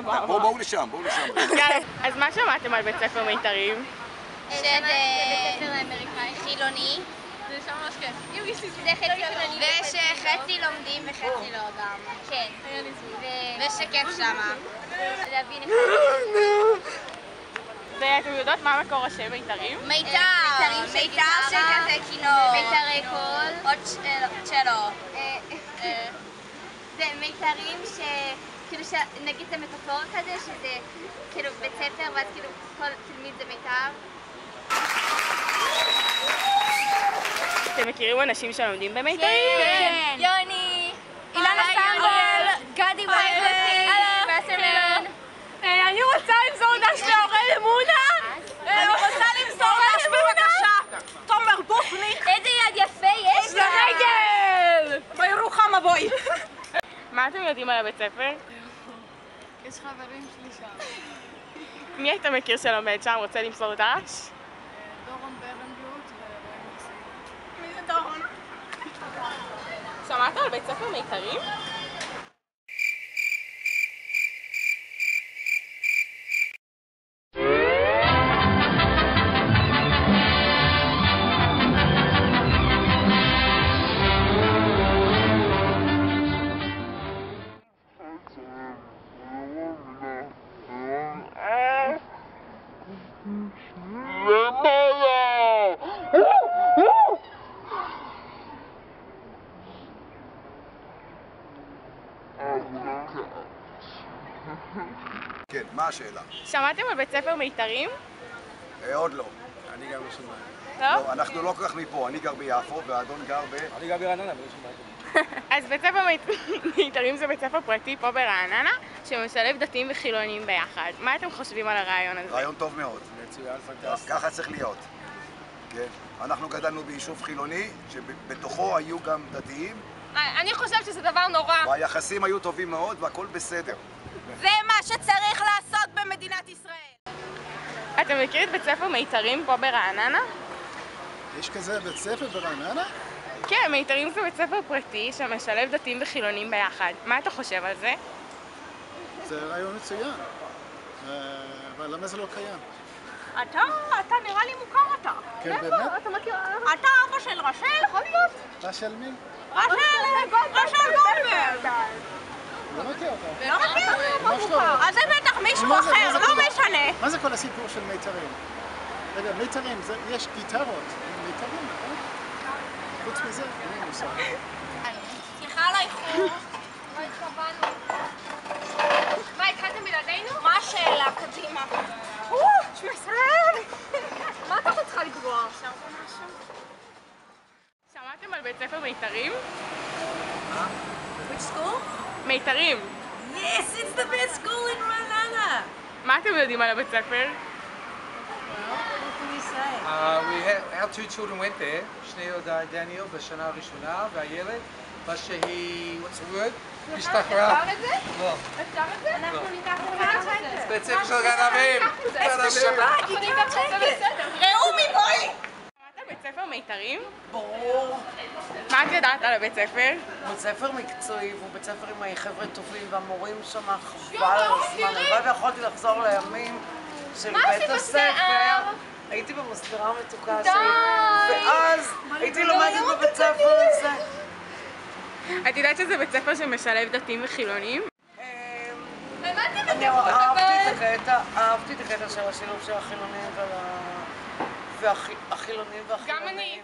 בואו לשם, בואו לשם. אז מה שמעתם על בית ספר מיתרים? שזה בית ספר אמריקאי חילוני. זה חצי חילוני. ושחצי לומדים וחצי לא גם. כן. ושכיף שמה. להבין איך... ואתם יודעות מה מקור השם מיתרים? מיתר שכזה כינור. מיתרי קול. עוד שלו. זה מיתרים כאילו שנגיד זה מטאפור כזה, שזה כאילו בית ספר ואז כאילו כל תלמיד זה מיתר. אתם מכירים אנשים שלומדים במיתרים? כן. יוני, אילנה סנדל, גדי וייבותי, וסרמן. אני רוצה למסור דש לאורל אמונה! אני רוצה למסור דש בבקשה! תומר בוכניק! איזה יד יפה יש לה! לרגל! בירוחם הבואי! מה אתם יודעים על הבית ספר? יש חברים שלי שם. מי אתה מכיר שלומד שם? רוצה למסור דש? דורון ברנבלוט ורועי מקסים. מי זה דורון? שמעת על בית ספר מיתרים? כן, מה השאלה? שמעתם על בית ספר מיתרים? עוד לא. אני גם לא שומע. לא? לא, אנחנו לא כל כך מפה, אני גר ביפו והאדון גר אני גם ברעננה, ולא שומע. אז בית ספר מיתרים זה בית ספר פרטי פה ברעננה שמשלב דתיים וחילונים ביחד. מה אתם חושבים על הרעיון הזה? רעיון טוב מאוד. מצוין, פנטסטי. ככה צריך להיות. כן. אנחנו גדלנו ביישוב חילוני, שבתוכו היו גם דתיים, אני חושבת שזה דבר נורא. והיחסים היו טובים מאוד והכל בסדר. זה מה שצריך לעשות במדינת ישראל. אתם מכירים את בית ספר מיתרים פה ברעננה? יש כזה בית ספר ברעננה? כן, מיתרים זה בית ספר פרטי שמשלב דתיים וחילונים ביחד. מה אתה חושב על זה? זה רעיון מצוין. אבל למה זה לא קיים? אתה נראה לי מוכר אתה. כן, באמת? אתה מכיר? אתה אבא של רשל? יכול להיות? רשל מי? רשל גולדברג. לא מכיר אותה. לא מכיר? ממש לא. אז זה בטח מישהו מה זה- אחר, מה זה לא כל- משנה. מה זה כל הסיפור של מיתרים? רגע, מיתרים, יש גיטרות. מיתרים, נכון? חוץ מזה, אין לי מושג. סליחה על האיחור. לא התכוונו. מה, התחלתם בלעדינו? מה השאלה? קדימה. מה אתה צריכה לקבוע? שמעתם על בית ספר מיתרים? Which school? מיתרים. Yes, it's the best school in Ranana. מה אתם יודעים על הבית ספר? What can you say? Our two children went there, שניאל ודניאל בשנה הראשונה, והילד, שהיא, what's the word? השתחררה. אפשר את זה? לא. אפשר את זה? אנחנו ניקח את זה. בית ספר של גנבים. אנחנו ניקח את זה. ראו מבואי! שמעת על בית ספר מיתרים? ברור. מה את יודעת על הבית ספר? בית ספר מקצועי, והוא בית ספר עם חבר'ה טובים, והמורים שם חבל על הזמן. הלוואי ויכולתי לחזור לימים של בית הספר. הייתי במסגרה המתוקה שלי, ואז הייתי לומדת בבית ספר הזה. את יודעת שזה בית ספר שמשלב דתיים וחילונים? אני אהבתי את הקטע של השילוב של החילונים והחילונים והחילונים. גם אני.